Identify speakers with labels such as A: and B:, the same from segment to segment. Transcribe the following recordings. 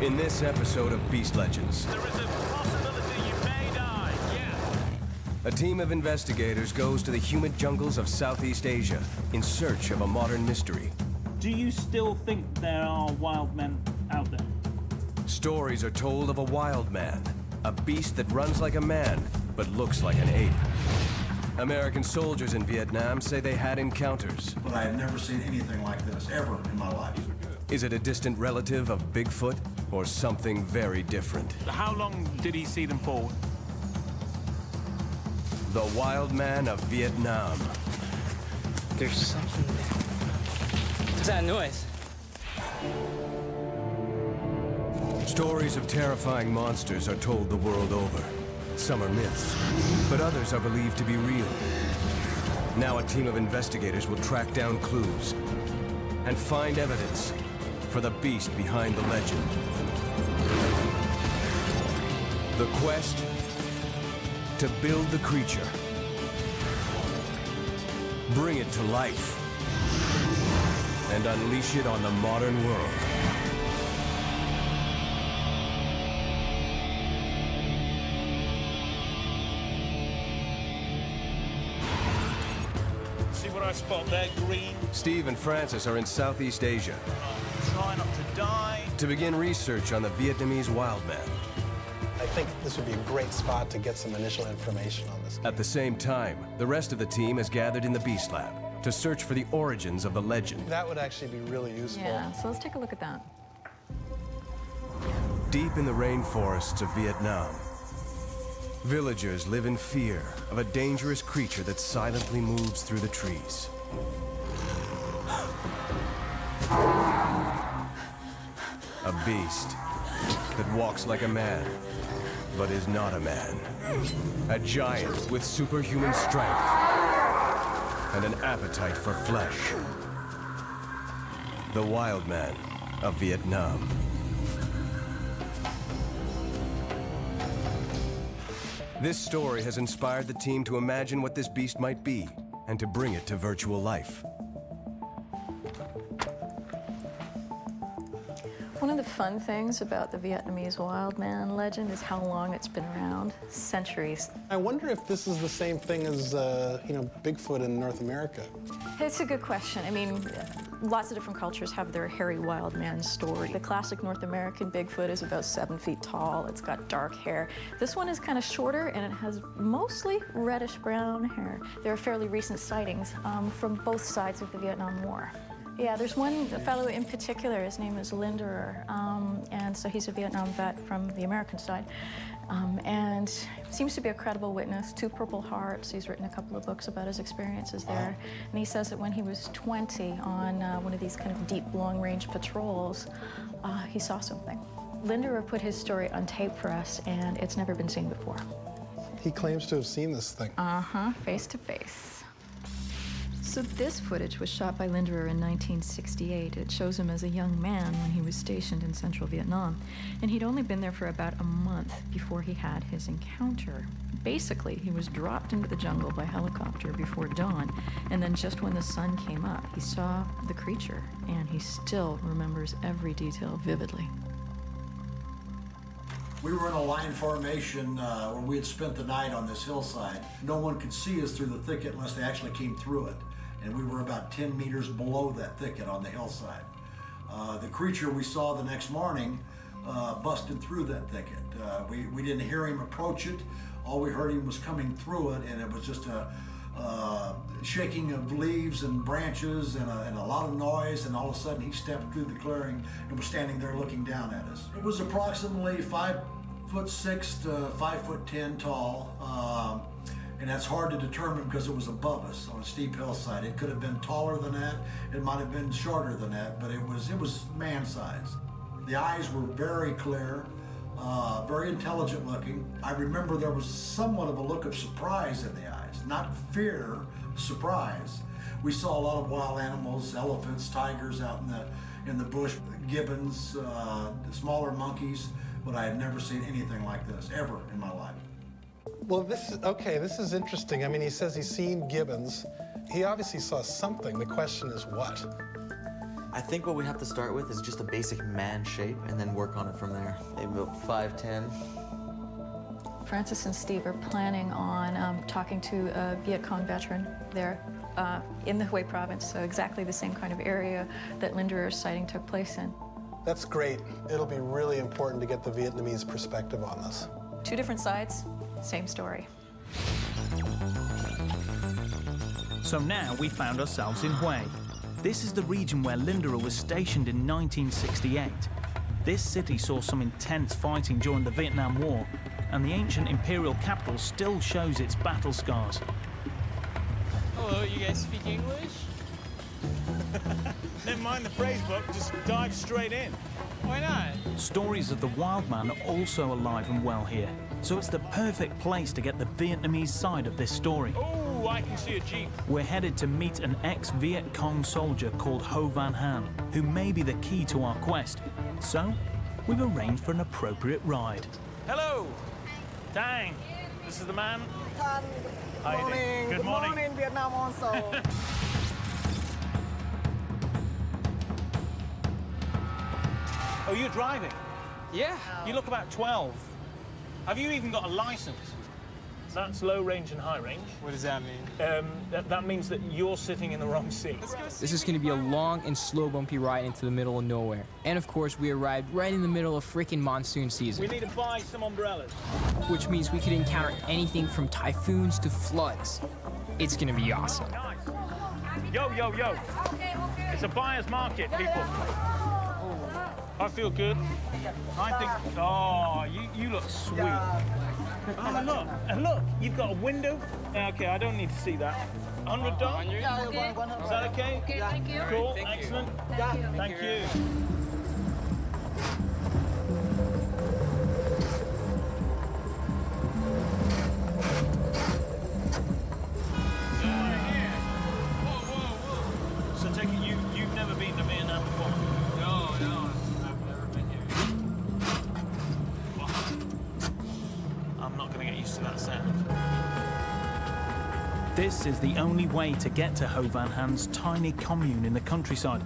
A: In this episode of Beast Legends,
B: There is a possibility you may die, yeah.
A: a team of investigators goes to the humid jungles of Southeast Asia in search of a modern mystery.
C: Do you still think there are wild men out there?
A: Stories are told of a wild man, a beast that runs like a man but looks like an ape. American soldiers in Vietnam say they had encounters.
D: But I have never seen anything like this, ever in my life.
A: Is it a distant relative of Bigfoot or something very different?
B: How long did he see them for?
A: The Wild Man of Vietnam.
E: There's something there. What's that noise?
A: Stories of terrifying monsters are told the world over. Some are myths, but others are believed to be real. Now a team of investigators will track down clues and find evidence for the beast behind the legend. The quest to build the creature, bring it to life, and unleash it on the modern world.
B: See what I spot there, green?
A: Steve and Francis are in Southeast Asia
B: Try not to die.
A: to begin research on the Vietnamese wild man.
F: I think this would be a great spot to get some initial information on this.
A: At the same time, the rest of the team is gathered in the Beast Lab to search for the origins of the legend.
F: That would actually be really useful.
G: Yeah, so let's take a look at that.
A: Deep in the rainforests of Vietnam, villagers live in fear of a dangerous creature that silently moves through the trees. A beast that walks like a man, but is not a man. A giant with superhuman strength and an appetite for flesh. The Wild Man of Vietnam. This story has inspired the team to imagine what this beast might be and to bring it to virtual life.
G: One of the fun things about the Vietnamese wild man legend is how long it's been around. Centuries.
F: I wonder if this is the same thing as, Bigfoot in North America.
G: It's a good question. I mean, lots of different cultures have their hairy wild man story. The classic North American Bigfoot is about 7 feet tall. It's got dark hair. This one is kind of shorter, and it has mostly reddish-brown hair. There are fairly recent sightings from both sides of the Vietnam War. Yeah, there's one fellow in particular, his name is Leonard, and so he's a Vietnam vet from the American side, and seems to be a credible witness. 2 Purple Hearts, he's written a couple of books about his experiences there, and he says that when he was 20 on one of these kind of deep, long-range patrols, he saw something. Linderer put his story on tape for us, and it's never been seen before.
F: He claims to have seen this thing.
G: Face to face. So this footage was shot by Linderer in 1968. It shows him as a young man when he was stationed in central Vietnam. And he'd only been there for about a month before he had his encounter. Basically, he was dropped into the jungle by helicopter before dawn, and then just when the sun came up, he saw the creature, and he still remembers every detail vividly.
D: We were in a line formation where we had spent the night on this hillside. No one could see us through the thicket unless they actually came through it. And we were about 10 meters below that thicket on the hillside. The creature we saw the next morning busted through that thicket. We didn't hear him approach it. All we heard him was coming through it, and it was just a shaking of leaves and branches and a lot of noise, and all of a sudden he stepped through the clearing and was standing there looking down at us. It was approximately 5'6" to 5'10" tall, and that's hard to determine because it was above us on a steep hillside. It could have been taller than that, it might have been shorter than that, but it was man-sized. The eyes were very clear, very intelligent looking. I remember there was somewhat of a look of surprise in the eyes, not fear, surprise. We saw a lot of wild animals, elephants, tigers out in the bush, gibbons, smaller monkeys, but I had never seen anything like this, ever in my life.
F: Well, this is interesting. I mean, he says he's seen gibbons. He obviously saw something. The question is what?
H: I think what we have to start with is just a basic man shape and then work on it from there. Maybe about 5'10".
G: Francis and Steve are planning on talking to a Viet Cong veteran there in the Hue province, so exactly the same kind of area that Linderer's sighting took place in.
F: That's great. It'll be really important to get the Vietnamese perspective on this.
G: Two different sides, same story.
C: So now we found ourselves in Hue. This is the region where Linderer was stationed in 1968. This city saw some intense fighting during the Vietnam War, and the ancient imperial capital still shows its battle scars.
E: Hello, you guys speak English?
B: Never mind the phrase book, just dive straight in.
E: Why not?
C: Stories of the wild man are also alive and well here, so it's the perfect place to get the Vietnamese side of this story.
B: Oh, I can see a jeep.
C: We're headed to meet an ex-Viet Cong soldier called Ho Van Han, who may be the key to our quest. So, we've arranged for an appropriate ride.
B: Hello. Dang. This is the man.
I: Good morning.
B: Good morning.
I: Vietnam also.
B: Oh, you're driving?
E: Yeah.
B: You look about 12. Have you even got a license? That's low range and high range.
E: What does that mean?
B: That means that you're sitting in the wrong seat.
J: This is going to be a long and slow bumpy ride into the middle of nowhere. And of course, we arrived right in the middle of freaking monsoon season.
B: We need to buy some umbrellas.
J: Which means we could encounter anything from typhoons to floods. It's going to be awesome.
B: Nice. Yo, yo, yo. It's a buyer's market, people. I feel good. I think, oh, you look sweet. Oh, look, you've got a window. Okay, I don't need to see that. $100? Is that okay?
K: Okay, thank you.
B: Cool, excellent. Thank you. So take it you've never been to Vietnam before?
E: No, I've never been here.
B: I'm not going to get used to that sound.
C: This is the only way to get to Ho Van Han's tiny commune in the countryside,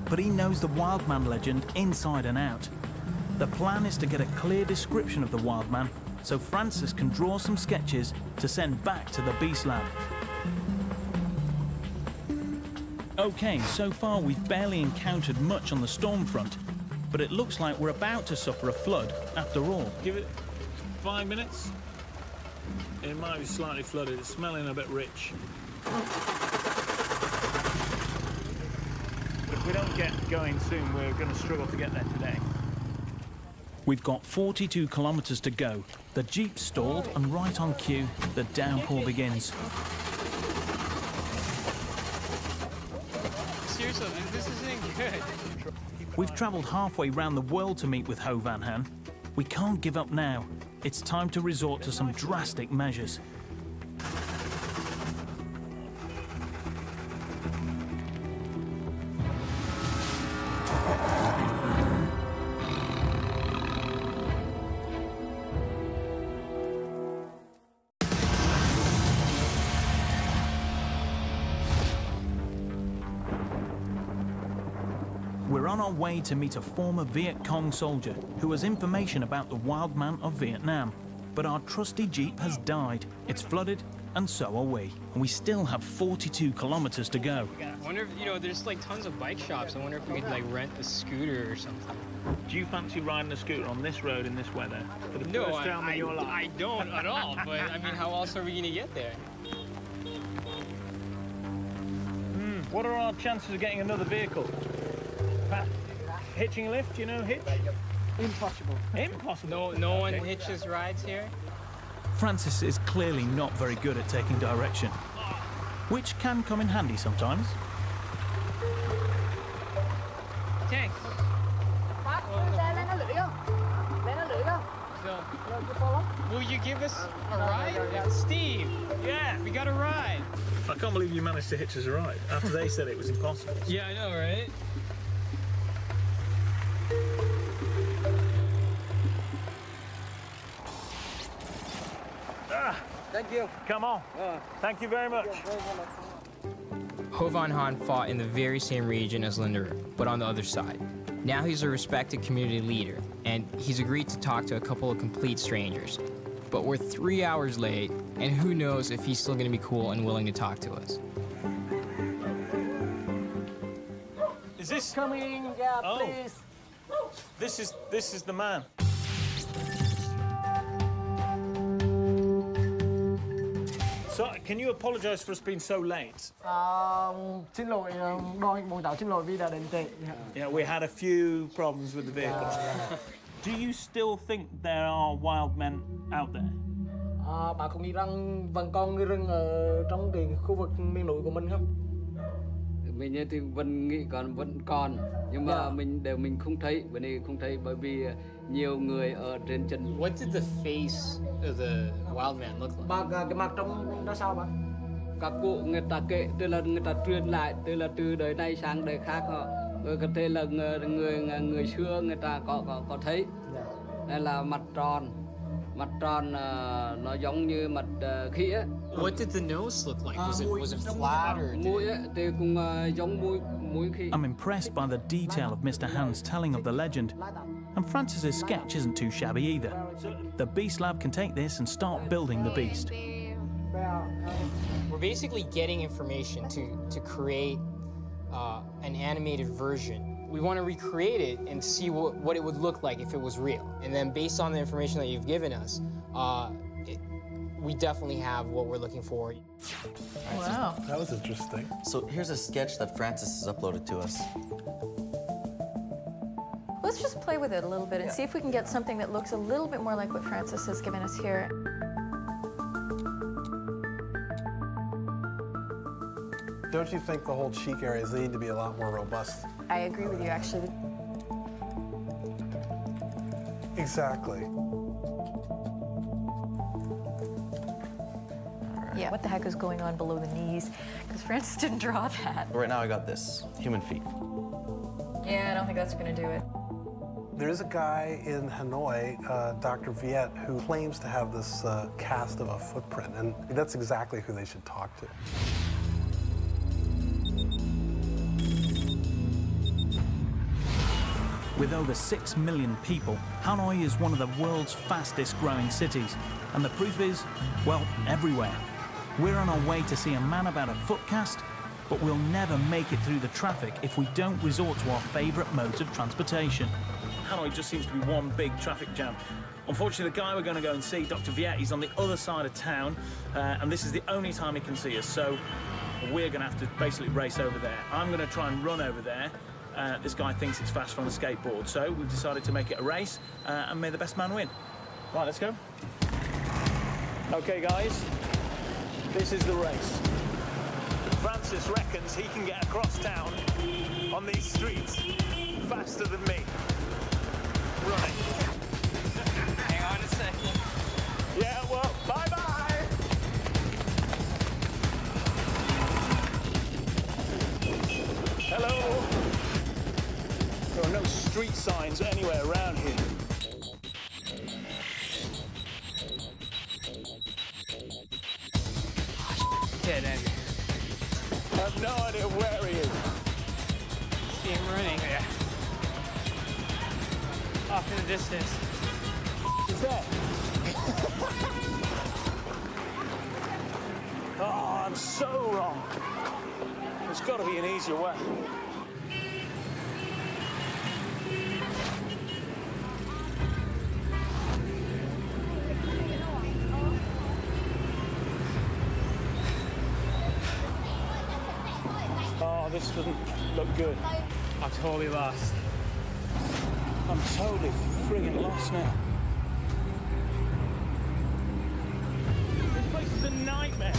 C: but he knows the wild man legend inside and out. The plan is to get a clear description of the wild man, so Francis can draw some sketches to send back to the Beast Lab. Okay, so far we've barely encountered much on the storm front, but it looks like we're about to suffer a flood after all.
B: Give it 5 minutes. It might be slightly flooded. It's smelling a bit rich. If we don't get going soon, we're going to struggle to get there today.
C: We've got 42 kilometers to go. The Jeep's stalled, and right on cue, the downpour begins.
E: Seriously, this isn't good.
C: We've traveled halfway round the world to meet with Ho Van Han. We can't give up now. It's time to resort to some drastic measures. We're on our way to meet a former Viet Cong soldier who has information about the wild man of Vietnam. But our trusty Jeep has died. It's flooded, and so are we. And we still have 42 kilometers to go.
E: I wonder if, there's like tons of bike shops. I wonder if we could like rent a scooter or something.
B: Do you fancy riding a scooter on this road in this weather for the
E: No,
B: first time in your life?
E: I don't at all. But I mean, how else are we gonna get there?
B: What are our chances of getting another vehicle? Hitching a lift, hitch?
I: Impossible.
B: Impossible?
E: No one hitches rides here?
C: Francis is clearly not very good at taking direction, which can come in handy sometimes.
E: Thanks. Will you give us a ride? Steve!
B: Yeah!
E: We got a ride!
B: I can't believe you managed to hitch us a ride after they said it was impossible.
E: Yeah, I know, right?
B: Thank you. Come on. Thank you very much.
J: Ho Van Han fought in the very same region as Leonard, but on the other side. Now he's a respected community leader, and he's agreed to talk to a couple of complete strangers. But we're 3 hours late, and who knows if he's still gonna be cool and willing to talk to us.
B: Is this
I: Coming, yeah,
B: Oh.
I: please.
B: this is the man. So, can you apologize for us being so late?
I: Xin lỗi, bọn cháu xin lỗi vì đã đến trễ.
B: Yeah, we had a few problems with the vehicle. Do you still think there are wild men out there?
I: Bà có nghĩ rằng vẫn còn người rừng ở trong cái khu vực miền núi của mình không?
K: Mình thì vẫn nghĩ vẫn còn, nhưng mà mình không thấy, vấn đề không thấy bởi vì nhiều người ở trên chân.
E: What did the face of the wild man look like?
I: Cái mặt trong đó sao bà?
K: Các cụ người ta kể, tức là người ta truyền lại, tức là từ đời này sang đời khác họ, rồi có thể là người xưa người ta có thấy, đây là mặt tròn nó giống như mặt khỉ á.
E: What did the nose look like? Was it flat or?
K: Mũi thì cũng giống mũi khỉ.
C: I'm impressed by the detail of Mr. Hand's telling of the legend. And Francis's sketch isn't too shabby either. The Beast Lab can take this and start building the beast.
E: We're basically getting information to create an animated version. We want to recreate it and see what it would look like if it was real. And then based on the information that you've given us, we definitely have what we're looking for.
G: Wow.
F: That was interesting.
H: So here's a sketch that Francis has uploaded to us.
G: Let's just play with it a little bit and see if we can get something that looks a little bit more like what Francis has given us here.
F: Don't you think the whole cheek areas need to be a lot more robust?
G: I agree with you, actually.
F: Exactly.
G: Yeah, what the heck is going on below the knees? Because Francis didn't draw that.
H: Right now I got this, human feet.
G: Yeah, I don't think that's going to do it.
F: There's a guy in Hanoi, Dr. Viet, who claims to have this cast of a footprint, and that's exactly who they should talk to.
C: With over 6 million people, Hanoi is one of the world's fastest growing cities. And the proof is, well, everywhere. We're on our way to see a man about a footcast, but we'll never make it through the traffic if we don't resort to our favourite modes of transportation.
B: Hanoi just seems to be one big traffic jam. Unfortunately, the guy we're going to go and see, Dr. Viet, he's on the other side of town, and this is the only time he can see us, so we're going to have to basically race over there. I'm going to try and run over there. This guy thinks it's faster on a skateboard, so we've decided to make it a race, and may the best man win. Right, let's go. Okay, guys, this is the race. Francis reckons he can get across town on these streets faster than me. Right.
E: Hang on a second.
B: Yeah, well, bye-bye. Hello. There are no street signs anywhere around here.
E: Get in.
B: I have no idea where he is.
E: See him running. Yeah. Off in the distance.
B: Is that? Oh, I'm so wrong. There's got to be an easier way. Oh, this doesn't look good.
E: I'm totally lost.
B: I'm totally friggin' lost now. This place is a nightmare.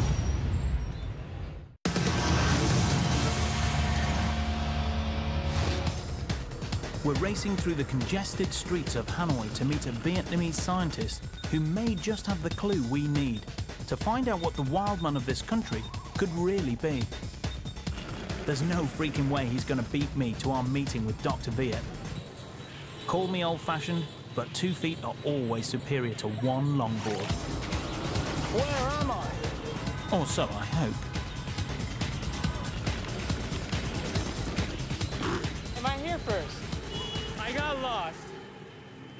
C: We're racing through the congested streets of Hanoi to meet a Vietnamese scientist who may just have the clue we need to find out what the wild man of this country could really be. There's no freaking way he's going to beat me to our meeting with Dr. Viet. Call me old-fashioned, but 2 feet are always superior to one longboard.
B: Where am I?
C: Or so I hope.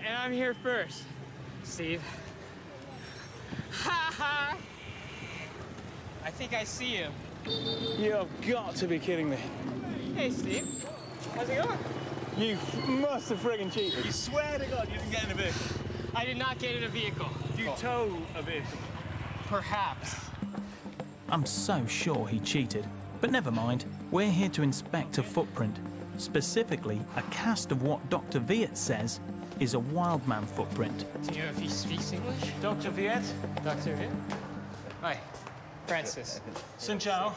J: and I'm here first. Steve. Ha ha! I think I see him.
C: You've got to be kidding me.
J: Hey, Steve. How's it going?
C: You must have friggin' cheated.
B: You swear to God you didn't get in a vehicle.
J: I did not get in a vehicle.
B: You tow a vehicle.
J: Perhaps.
C: I'm so sure he cheated. But never mind. We're here to inspect a footprint. Specifically, a cast of what Dr. Viet says is a Wildman footprint.
J: Do you know if he speaks English?
B: Dr. Viet?
J: Dr. Viet? Hi. Francis.
B: Xin chào.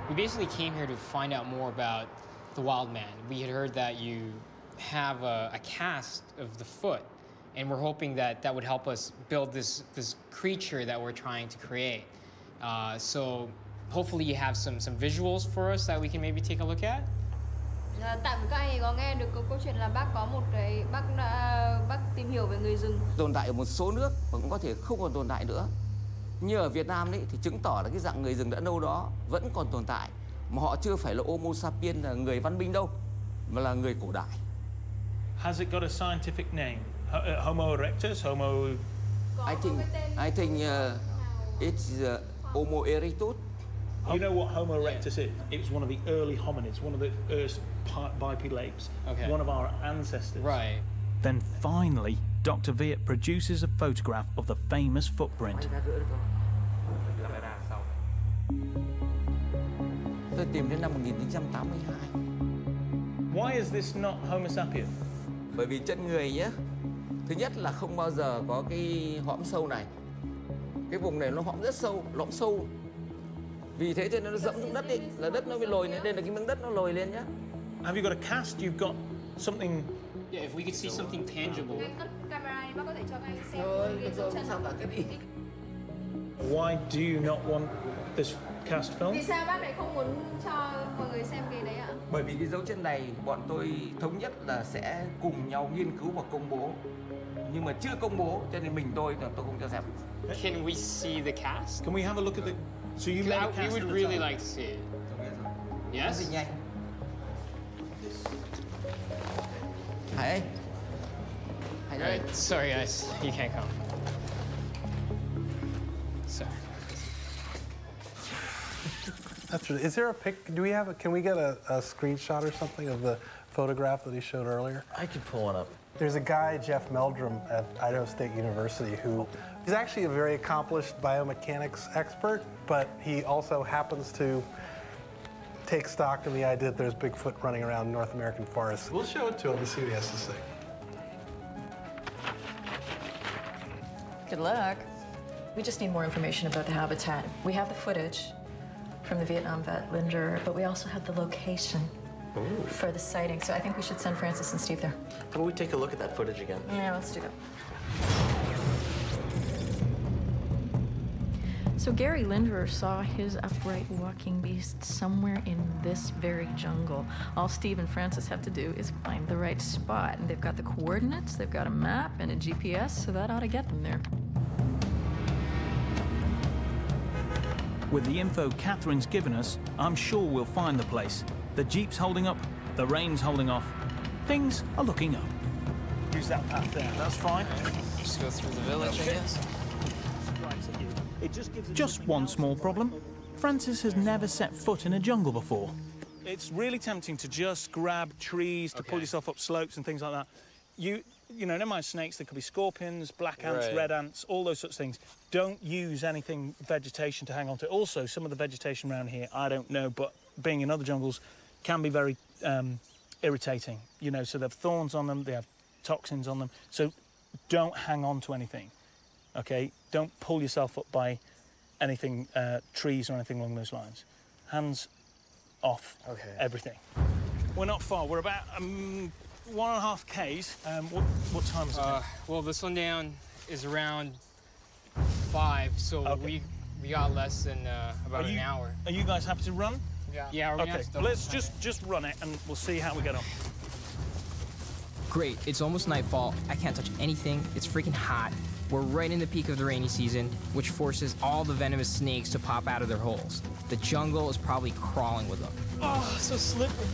E: We basically came here to find out more about the Wildman. We had heard that you have a cast of the foot, and we're hoping that that would help us build this creature that we're trying to create. So hopefully you have some visuals for us that we can maybe take a look at.
L: Tại vì các anh có nghe được câu chuyện là bác có một cái bác tìm hiểu về người rừng.
M: Tồn tại ở một số nước và cũng có thể không còn tồn tại nữa. Như ở Việt Nam đấy thì chứng tỏ là cái dạng người rừng đã lâu đó vẫn còn tồn tại, mà họ chưa phải là Homo sapiens, là người văn minh đâu, mà là người cổ đại.
B: Has it got a scientific name? Homo erectus, Homo...
M: I think it's Homo erectus.
B: You know what Homo erectus is? It was one of the early hominids, one of the first bipedal apes, one of our ancestors.
E: Right.
C: Then finally, Dr. Viet produces a photograph of the famous footprint.
M: Tôi tìm đến năm 1982.
B: Why is this not Homo sapien?
M: Bởi vì chân người nhé. Thứ nhất là không bao giờ có cái hõm sâu này. Cái vùng này nó hõm rất sâu, lõm sâu. Vì thế cho nên nó dẫm xuống đất đi, là đất nó bị lồi lên, đây là cái miếng đất nó lồi lên nhá.
B: Have you got a cast? You've got something...
E: Yeah, if we could see something tangible.
B: Why do you not want this cast film?
L: Vì sao bác lại không muốn cho mọi người xem cái đấy ạ?
M: Bởi vì cái dấu chân này bọn tôi thống nhất là sẽ cùng nhau nghiên cứu và công bố. Nhưng mà chưa công bố cho nên mình tôi không cho xem.
E: Can we see the cast?
B: Can we have a look at the... So you made a cast?
E: We would really like to see it. Yes?
M: Hải ơi.
E: Sorry guys, you can't come. Sorry.
F: That's right. Is there a pic? Do we have a? Can we get a screenshot or something of the photograph that he showed earlier?
H: I could pull one up.
F: There's a guy, Jeff Meldrum, at Idaho State University who is actually a very accomplished biomechanics expert, but he also happens to take stock in the idea that there's Bigfoot running around North American forests. We'll show it to him and see what he has to say.
G: Good luck. We just need more information about the habitat. We have the footage from the Vietnam vet, Leonard, but we also have the location for the sighting. So I think we should send Francis and Steve there.
H: How about we take a look at that footage again?
G: Yeah, let's do that. So Gary Linderer saw his upright walking beast somewhere in this very jungle. All Steve and Francis have to do is find the right spot. And they've got the coordinates, they've got a map and a GPS, so that ought to get them there.
C: With the info Catherine's given us, I'm sure we'll find the place. The Jeep's holding up, the rain's holding off. Things are looking up.
B: Use that path there, that's fine.
J: Just go through the village, I guess.
C: Just one small problem. Francis has never set foot in a jungle before.
B: It's really tempting to just grab trees to pull yourself up slopes and things like that. You know, never mind snakes, there could be scorpions, black ants, red ants, all those sorts of things. Don't use anything vegetation to hang on to. Also, some of the vegetation around here, I don't know, but being in other jungles, can be very irritating. You know, so they have thorns on them, they have toxins on them. So don't hang on to anything, okay? Don't pull yourself up by anything, trees or anything along those lines. Hands off everything. We're not far, we're about 1.5 Ks. What time is it?
E: Well, the sundown is around 5, so we got less than about an hour.
B: Are you guys happy to run?
E: Yeah, we're
B: okay. Let's just run it and we'll see how we get on.
J: Great, it's almost nightfall. I can't touch anything. It's freaking hot. We're right in the peak of the rainy season, which forces all the venomous snakes to pop out of their holes. The jungle is probably crawling with them.
I: Oh, so slippery.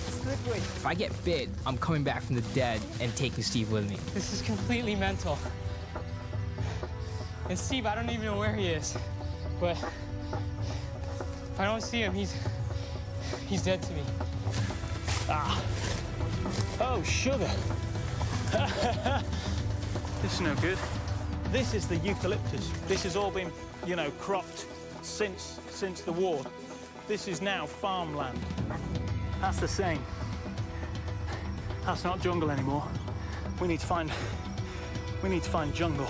I: Slippery.
J: If I get bit, I'm coming back from the dead and taking Steve with me.
E: This is completely mental. And Steve, I don't even know where he is. But if I don't see him, he's dead to me.
B: Ah. Oh, sugar. This is no good. This is the eucalyptus. This has all been, you know, cropped since the war. This is now farmland. That's the same. That's not jungle anymore. We need to find jungle.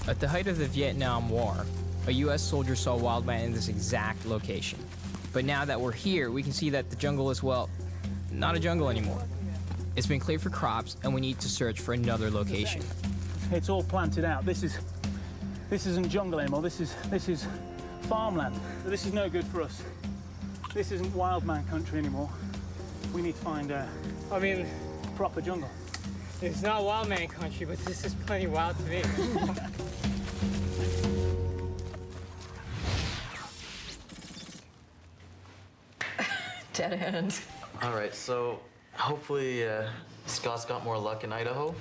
J: At the height of the Vietnam War, a U.S. soldier saw Wildman in this exact location. But now that we're here, we can see that the jungle is, well, not a jungle anymore. It's been cleared for crops, and we need to search for another location.
B: It's all planted out. This isn't jungle anymore. This is farmland. This is no good for us. This isn't Wildman country anymore. We need to find proper jungle.
E: It's not Wildman country, but this is plenty wild to me.
G: Dead end.
H: All right, so hopefully Scott's got more luck in Idaho.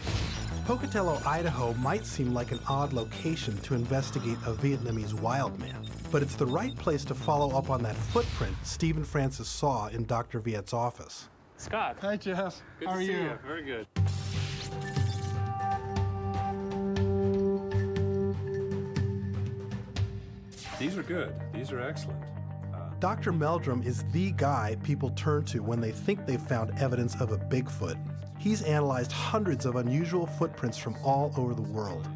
F: Pocatello, Idaho might seem like an odd location to investigate a Vietnamese wildman, but it's the right place to follow up on that footprint Steve and Francis saw in Dr. Viet's office.
B: Scott.
F: Hi, Jess.
B: Good to see you. Very good.
N: These are good. These are excellent.
F: Dr. Meldrum is the guy people turn to when they think they've found evidence of a Bigfoot. He's analyzed hundreds of unusual footprints from all over the world.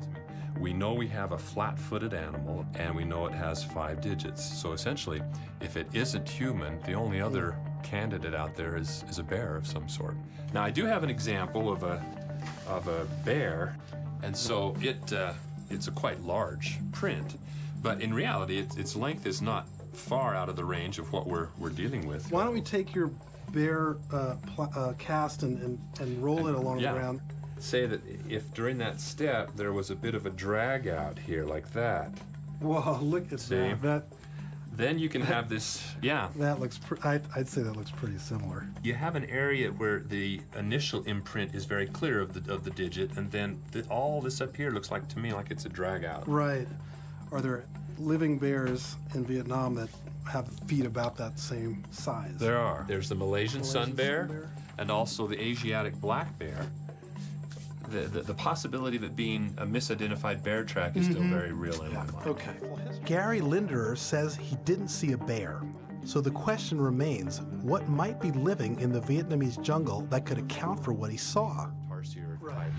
N: We know we have a flat-footed animal, and we know it has 5 digits. So essentially, if it isn't human, the only other candidate out there is a bear of some sort. Now, I do have an example of a bear, and so it's a quite large print. But in reality, its length is not far out of the range of what we're dealing with.
F: Why don't we take your bear cast and roll it along the ground?
N: Say that if during that step there was a bit of a drag out here like that.
F: Whoa, look at that.
N: Then you can have this,
F: That looks, I'd say that looks pretty similar.
N: You have an area where the initial imprint is very clear of the digit, and then all this up here looks like, to me, like it's a drag out.
F: Right. Are there living bears in Vietnam that have feet about that same size?
N: There are. There's the Malaysian sun bear and also the Asiatic black bear. The possibility of it being a misidentified bear track is still very real in my mind.
F: Okay. Gary Linderer says he didn't see a bear. So the question remains, what might be living in the Vietnamese jungle that could account for what he saw?
H: Right.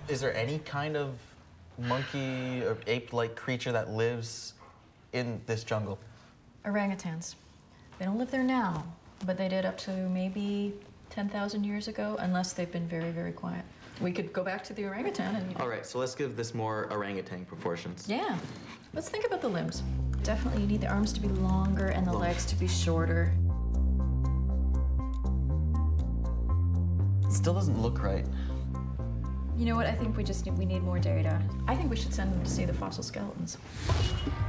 H: Is there any kind of monkey or ape-like creature that lives in this jungle?
G: Orangutans. They don't live there now, but they did up to maybe 10,000 years ago, unless they've been very, very quiet. We could go back to the orangutan and...
H: All right, so let's give this more orangutan proportions.
G: Yeah. Let's think about the limbs. Definitely you need the arms to be longer and the legs to be shorter.
H: Still doesn't look right.
G: You know what, I think we need more data. I think we should send them to see the fossil skeletons.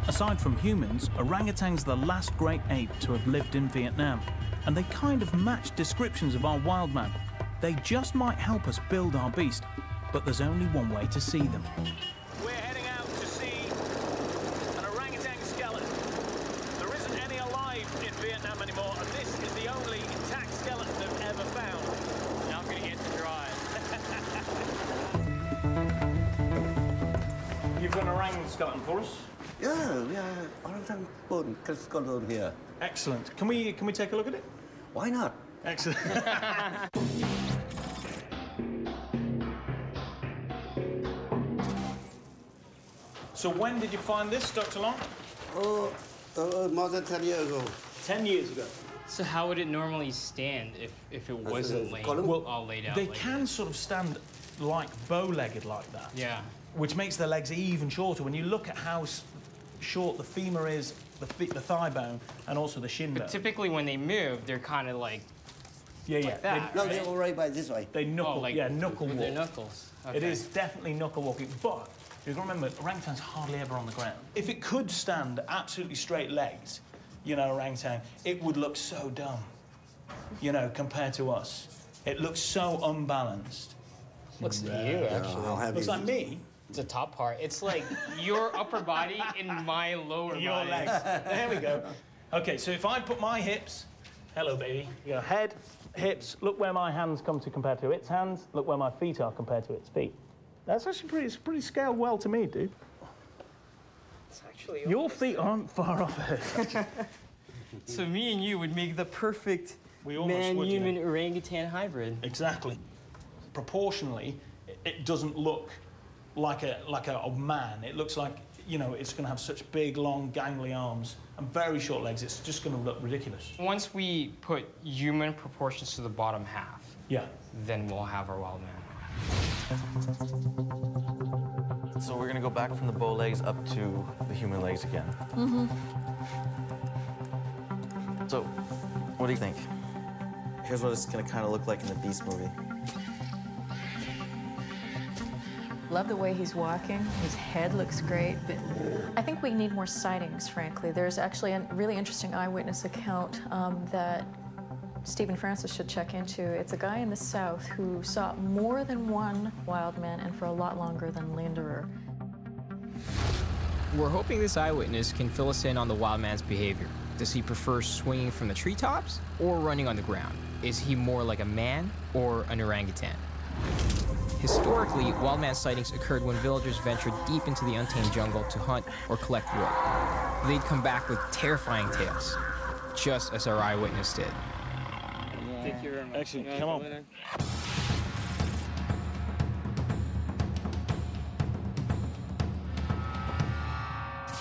C: Aside from humans, orangutans are the last great ape to have lived in Vietnam, and they kind of match descriptions of our wildman. They just might help us build our beast, but there's only one way to see them.
B: We're heading out to see an orangutan skeleton. There isn't any alive in Vietnam anymore, and this is the only intact skeleton they've ever found. Now I'm going to get to dry. You've got an orangutan skeleton for us?
O: Yeah, orangutan skeleton here.
B: Excellent. Can we take a look at it?
O: Why not?
B: Excellent. So when did you find this, Dr. Long?
O: More than 10 years ago.
B: 10 years ago.
E: So how would it normally stand if it wasn't all laid out?
B: They can sort of stand like bow-legged like that.
E: Yeah.
B: Which makes their legs even shorter. When you look at how short the femur is, the thigh bone, and also the shin bone.
E: But typically when they move, they're kind of like
C: Yeah,
L: like that.
O: No, they go right by this way.
C: They knuckle,
L: like
C: knuckle
L: with
C: walk.
L: their knuckles.
C: It
L: Okay.
C: is definitely knuckle walking, but you've got to remember, orangutans hardly ever on the ground. If it could stand absolutely straight legs, you know, orangutan, it would look so dumb, you know, compared to us. It looks so unbalanced.
E: Looks like you, actually.
C: Looks like me.
E: The top part. It's like your upper body in my lower
C: Your
E: body.
C: legs. There we go. Okay, so if I put my hips, hello, baby. You go head, hips, look where my hands come to compared to its hands, look where my feet are compared to its feet. That's actually pretty scaled well to me, dude.
E: It's actually
C: Your feet aren't far off it.
E: So me and you would make the perfect
C: would,
E: man-human orangutan hybrid.
C: Exactly. Proportionally, it doesn't look like a man. It looks like, you know, it's going to have such big, long, gangly arms and very short legs. It's just going to look ridiculous.
E: Once we put human proportions to the bottom half,
C: yeah,
E: then we'll have our wild man.
H: So we're gonna go back from the bow legs up to the human legs again.
G: Mm-hmm.
H: So, what do you think? Here's what it's gonna kind of look like in the Beast movie.
G: Love the way he's walking. His head looks great, but I think we need more sightings, frankly. There's actually a really interesting eyewitness account that Stephen Francis should check into. It's a guy in the south who saw more than one wild man and for a lot longer than Linderer.
J: We're hoping this eyewitness can fill us in on the wild man's behavior. Does he prefer swinging from the treetops or running on the ground? Is he more like a man or an orangutan? Historically, wild man sightings occurred when villagers ventured deep into the untamed jungle to hunt or collect wood. They'd come back with terrifying tales, just as our eyewitness did.
C: Actually, come on.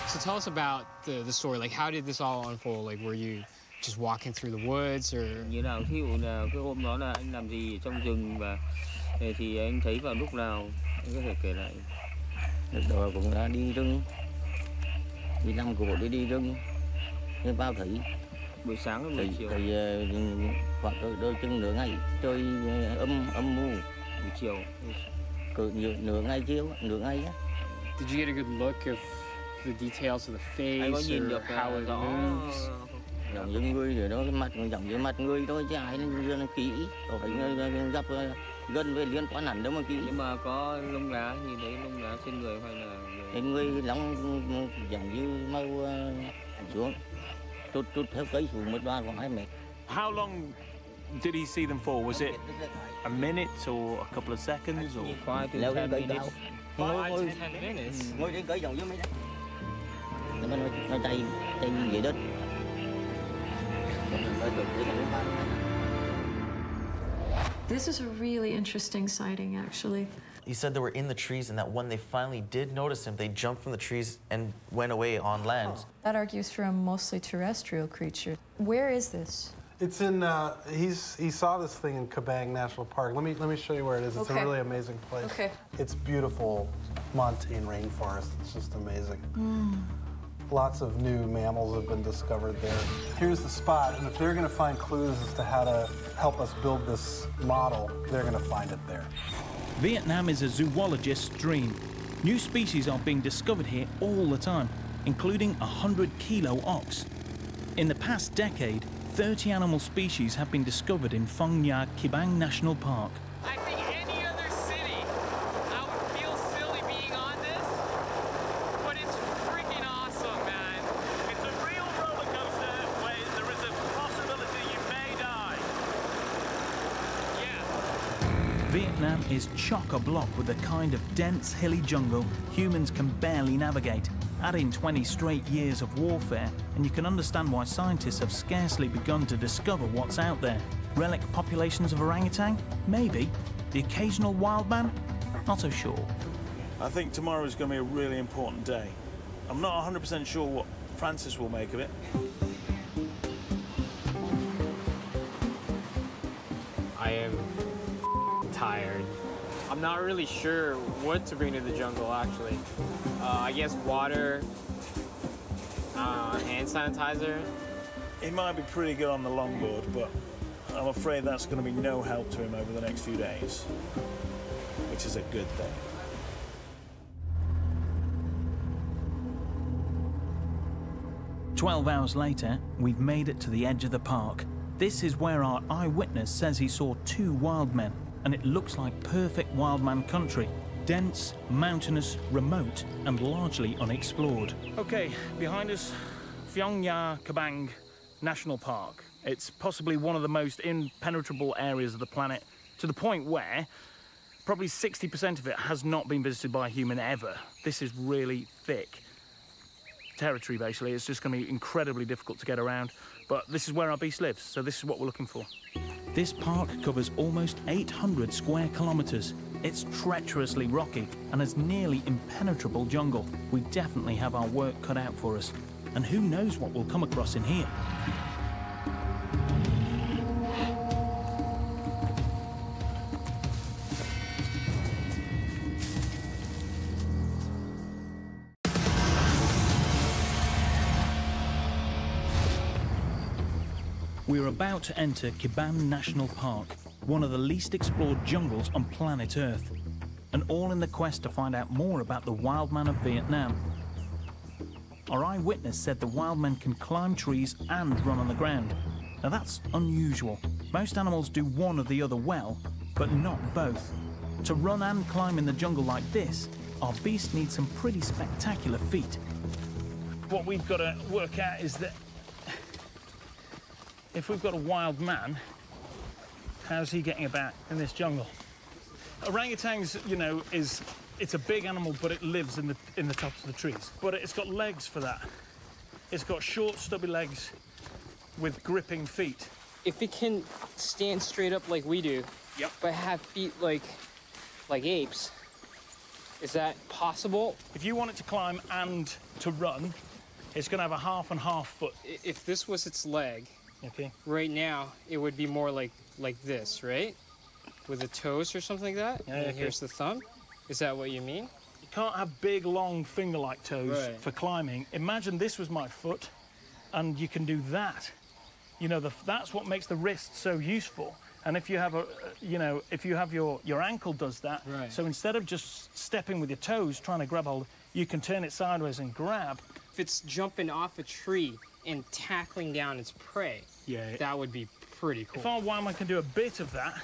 E: So tell us about the story. Like, how did this all unfold? Like, were you just walking through the woods, or?
K: Như nào, thí dụ là cái hôm đó là anh làm gì ở trong rừng và thì anh thấy vào lúc nào, anh có thể kể lại. Lúc đó cũng đã đi rừng, đi năm của đi rừng, đi bao thủy. Buổi sáng với buổi chiều. Thì khoảng đôi chân nửa ngày chơi âm mưu buổi chiều. Nửa ngày chiều, nửa ngày á.
E: Did you get a good look of the details of the face or how it moves?
K: Giống như người rồi đó, cái mặt giống như mặt người thôi chứ ai nó kỹ, có phải gặp gần với liên quan hẳn đâu mà kỹ. Nhưng mà có lông lá gì đấy, lông lá trên người hay là trên người lông giống như màu xuống, trút theo cây xuống một đoạn khoảng 2 mét.
C: How long did he see them for? Was it a minute or a couple of seconds or
E: 5 to 10 minutes? 5 to 10 minutes.
K: Ngồi trên cây giống như mấy đấy. Nó chạy dưới đất.
G: This is a really interesting sighting, actually.
H: He said they were in the trees and that when they finally did notice him, they jumped from the trees and went away on land.
G: That argues for a mostly terrestrial creature. Where is this?
F: It's in, he saw this thing in Kabang National Park. Let me show you where it is. It's a really amazing place.
G: Okay.
F: It's beautiful montane rainforest. It's just amazing. Lots of new mammals have been discovered there. Here's the spot, and if they're gonna find clues as to how to help us build this model, they're gonna find it there.
C: Vietnam is a zoologist's dream. New species are being discovered here all the time, including a 100-kilo ox. In the past decade, 30 animal species have been discovered in Phong Nha Kibang National Park.
E: I think any other city, I would feel silly being on this, but it's freaking awesome, man.
B: It's a real roller coaster where there is a possibility you may die.
E: Yeah.
C: Vietnam is chock-a-block with the kind of dense, hilly jungle humans can barely navigate. Add in 20 straight years of warfare, and you can understand why scientists have scarcely begun to discover what's out there. Relic populations of orangutan? Maybe. The occasional wild man? Not so sure. I think tomorrow is going to be a really important day. I'm not 100% sure what Francis will make of it.
E: I am tired. I'm not really sure what to bring to the jungle, actually. I guess water, hand sanitizer.
C: He might be pretty good on the longboard, but
B: I'm afraid that's going to be no help to him over the next few days, which is a good thing.
C: "12 hours later, we've made it to the edge of the park. This is where our eyewitness says he saw 2 wild men, and it looks like perfect wildman country. Dense, mountainous, remote, and largely unexplored." Okay, behind us, Phongya Kabang National Park. It's possibly one of the most impenetrable areas of the planet, to the point where probably 60% of it has not been visited by a human ever. This is really thick territory, basically. It's just going to be incredibly difficult to get around, but this is where our beast lives, so this is what we're looking for. This park covers almost 800 square kilometres. It's treacherously rocky and has nearly impenetrable jungle. We definitely have our work cut out for us, and who knows what we'll come across in here. We're about to enter Kiban National Park, one of the least explored jungles on planet Earth, and all in the quest to find out more about the wildman of Vietnam. Our eyewitness said the wildmen can climb trees and run on the ground. Now that's unusual. Most animals do one or the other well, but not both. To run and climb in the jungle like this, our beast needs some pretty spectacular feat.
B: What we've got to work out is that if we've got a wild man, how's he getting about in this jungle? Orangutans, you know, it's a big animal, but it lives in the tops of the trees. But it's got legs for that. It's got short, stubby legs with gripping feet.
E: If it can stand straight up like we do,
B: yep,
E: but have feet like apes, is that possible?
B: If you want it to climb and to run, it's going to have a half and half foot.
E: If this was its leg,
B: okay,
E: right now it would be more like this, right? With the toes or something like that.
B: Yeah,
E: and
B: okay.
E: Here's the thumb. Is that what you mean?
B: You can't have big, long finger-like toes
E: right.
B: for climbing. Imagine this was my foot, and you can do that. You know, that's what makes the wrist so useful. And if you have if you have your ankle does that.
E: Right.
B: So instead of just stepping with your toes trying to grab hold, you can turn it sideways and grab.
E: If it's jumping off a tree and tackling down its prey,
B: yeah,
E: that would be pretty cool.
B: If our wildman can do a bit of that,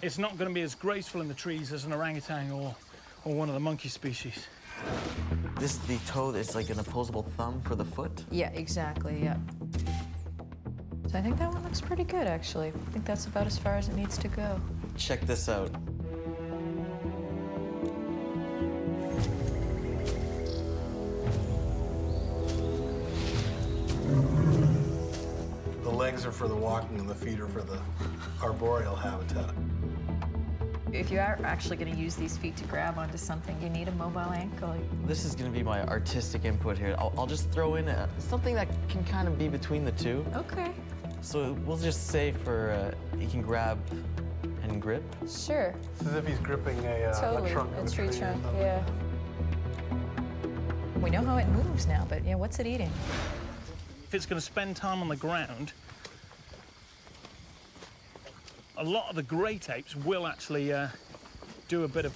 B: it's not going to be as graceful in the trees as an orangutan or one of the monkey species.
H: This, the toe, is like an opposable thumb for the foot?
G: Yeah, exactly, yeah. So I think that one looks pretty good, actually. I think that's about as far as it needs to go.
H: Check this out.
F: The legs are for the walking and the feet are for the arboreal habitat.
G: If you are actually going to use these feet to grab onto something, you need a mobile ankle.
H: This is going to be my artistic input here. I'll just throw in something that can kind of be between the two.
G: Okay.
H: So we'll just say for he can grab and grip.
G: Sure.
F: It's as if he's gripping a trunk of
G: a tree trunk, yeah. We know how it moves now, but yeah, what's it eating?
B: If it's going to spend time on the ground, a lot of the great apes will actually do a bit of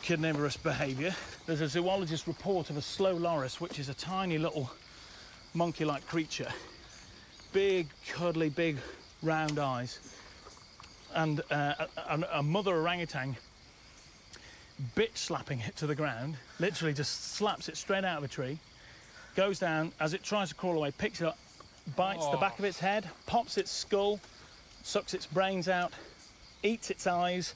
B: carnivorous behaviour. There's a zoologist report of a slow loris, which is a tiny little monkey-like creature. Big, cuddly, big, round eyes. And a mother orangutan bitch slapping it to the ground, literally just slaps it straight out of a tree, goes down, as it tries to crawl away, picks it up, bites the back of its head, pops its skull, sucks its brains out, eats its eyes,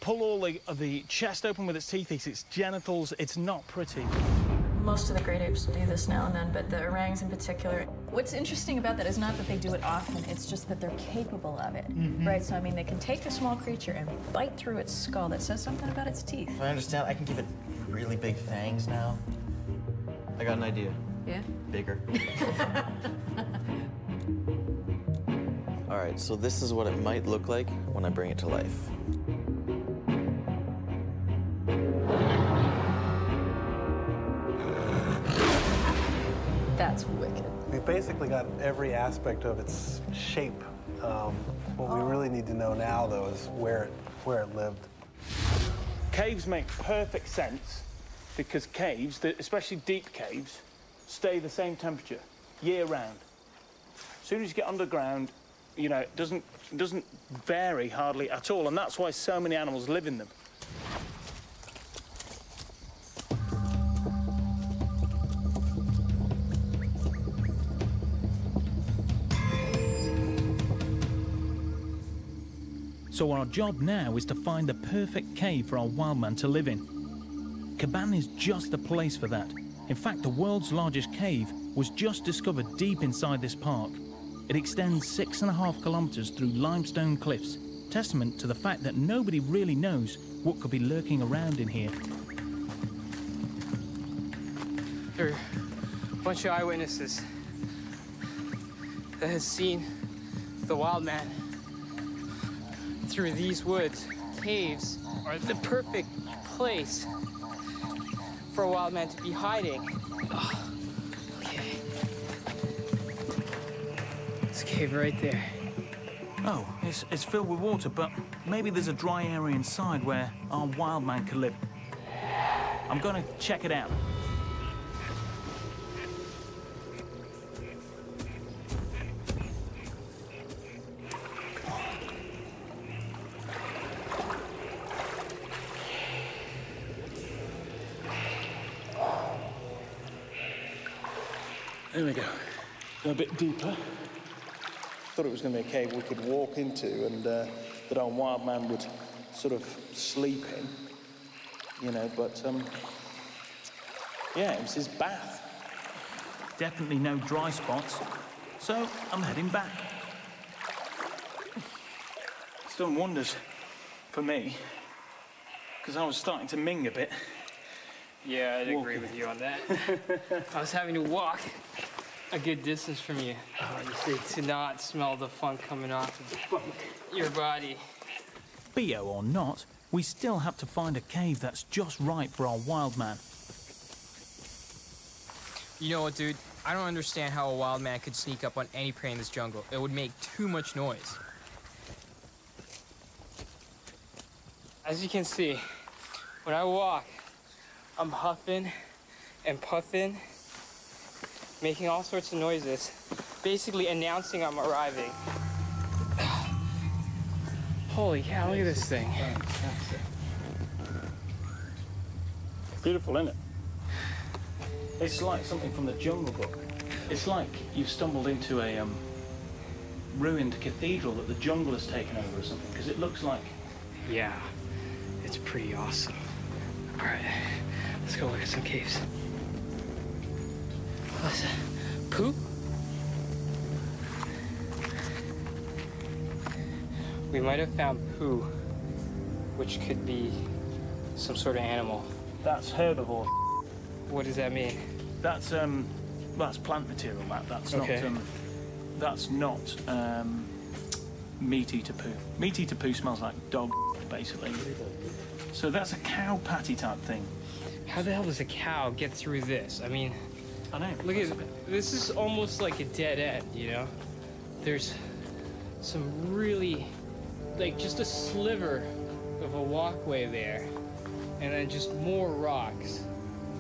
B: pull all the chest open with its teeth, eats its genitals. It's not pretty.
G: Most of the great apes do this now and then, but the orangs in particular. What's interesting about that is not that they do it often, it's just that they're capable of it, right? So, I mean, they can take a small creature and bite through its skull. That says something about its teeth.
H: If I understand, I can give it really big fangs now. I got an idea.
G: Yeah?
H: Bigger. All right, so this is what it might look like when I bring it to life.
G: That's wicked.
F: The basically got every aspect of its shape. What we really need to know now, though, is where it lived.
C: Caves make perfect sense because caves, especially deep caves, stay the same temperature year round. As soon as you get underground, you know, it doesn't vary hardly at all, and that's why so many animals live in them. So our job now is to find the perfect cave for our Wildman to live in. Caban is just the place for that. In fact, the world's largest cave was just discovered deep inside this park. It extends 6.5 kilometers through limestone cliffs, testament to the fact that nobody really knows what could be lurking around in here.
E: There are a bunch of eyewitnesses that has seen the Wildman through these woods. Caves are the perfect place for a Wildman to be hiding. Oh, okay. This cave right there.
C: Oh, it's filled with water, but maybe there's a dry area inside where our Wildman could live. I'm gonna check it out. There we go. Go a bit deeper. Thought it was going to be a cave we could walk into and that our Wildman would sort of sleep in, you know, but yeah, it was his bath. Definitely no dry spots, so I'm heading back. It's done wonders for me, because I was starting to ming a bit.
E: Yeah, I'd agree with you on that. I was having to walk a good distance from you, to not smell the funk coming off of your body.
C: BO or not, we still have to find a cave that's just right for our Wildman.
J: You know what, dude? I don't understand how a Wildman could sneak up on any prey in this jungle. It would make too much noise.
E: As you can see, when I walk, I'm huffing and puffing, making all sorts of noises, basically announcing I'm arriving. Holy cow, look at this thing.
C: Beautiful, isn't it? It's like something from the Jungle Book. It's like you've stumbled into a ruined cathedral that the jungle has taken over or something, because it looks like...
E: Yeah, it's pretty awesome. All right, let's go look at some caves. What's that? Poo? We might have found poo, which could be some sort of animal.
C: That's herbivore.
E: What does that mean?
C: That's plant material. That's
E: okay.
C: That's not meat eater poo. Meat eater poo smells like dog, basically. So that's a cow patty type thing.
E: How the hell does a cow get through this? I mean,
C: I know.
E: Look at this. Is almost like a dead end, you know? There's some really, like, just a sliver of a walkway there, and then just more rocks.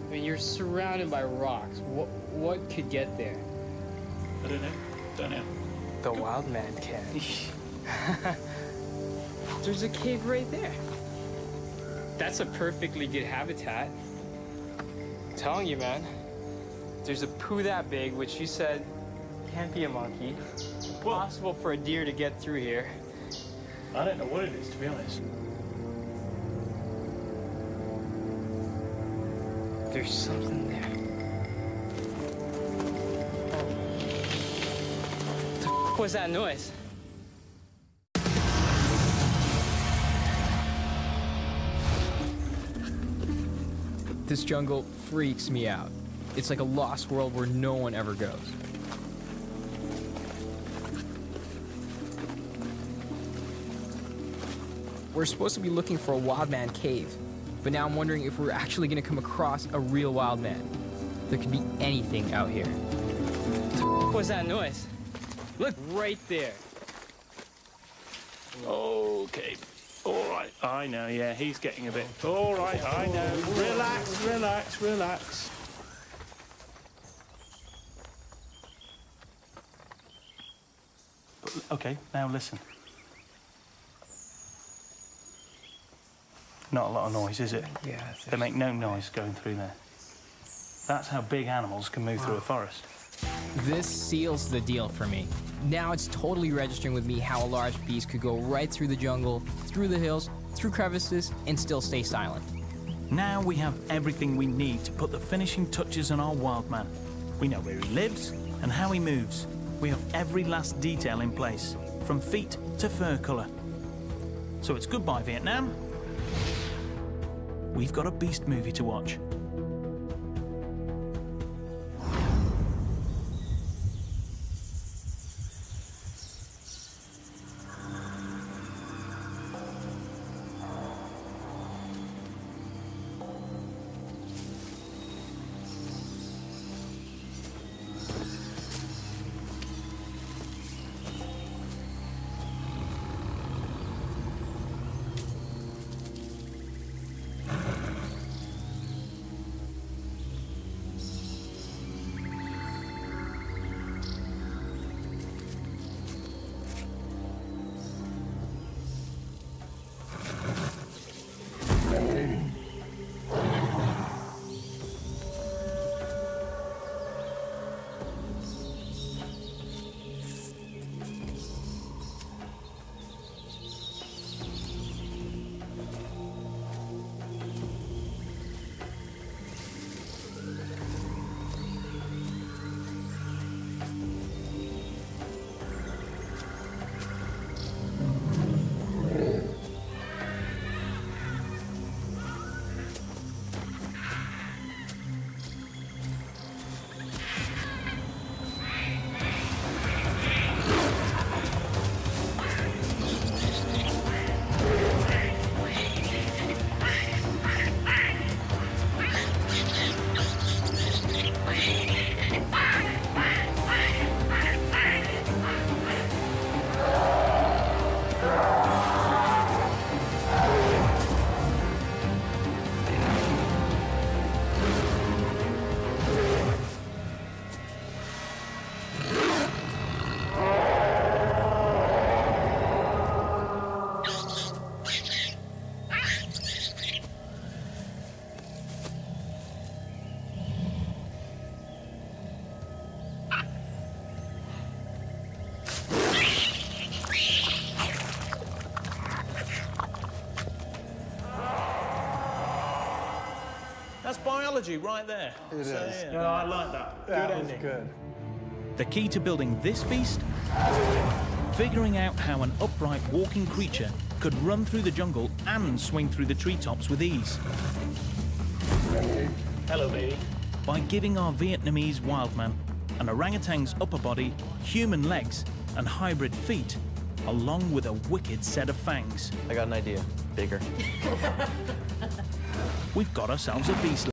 E: I mean, you're surrounded by rocks. What could get there?
C: I don't know. Don't know.
E: The Wildman can. There's a cave right there. That's a perfectly good habitat. I'm telling you, man. There's a poo that big, which you said can't be a monkey. Possible for a deer to get through here.
C: I don't know what it is, to be honest.
E: There's something there. What the f was that noise?
J: This jungle freaks me out. It's like a lost world where no one ever goes. We're supposed to be looking for a Wildman cave, but now I'm wondering if we're actually going to come across a real Wildman. There could be anything out here. What was that noise? Look right there.
B: Okay. All right, I know, yeah, he's getting a bit... All right, I know. Relax, relax, relax.
C: Okay, now listen. Not a lot of noise, is it?
E: Yeah.
C: They make no noise going through there. That's how big animals can move through a forest.
J: This seals the deal for me. Now it's totally registering with me how a large beast could go right through the jungle, through the hills, through crevices, and still stay silent.
C: Now we have everything we need to put the finishing touches on our Wildman. We know where he lives and how he moves. We have every last detail in place, from feet to fur colour. So it's goodbye, Vietnam. We've got a beast movie to watch. That's biology right there.
F: It is.
C: Yeah, I like that.
F: That
C: Good
F: was
C: ending.
F: good.
C: The key to building this beast? Figuring out how an upright walking creature could run through the jungle and swing through the treetops with ease.
B: Hello, baby.
C: By giving our Vietnamese Wildman an orangutan's upper body, human legs, and hybrid feet, along with a wicked set of fangs.
H: I got an idea. Bigger.
C: We've got ourselves a beast.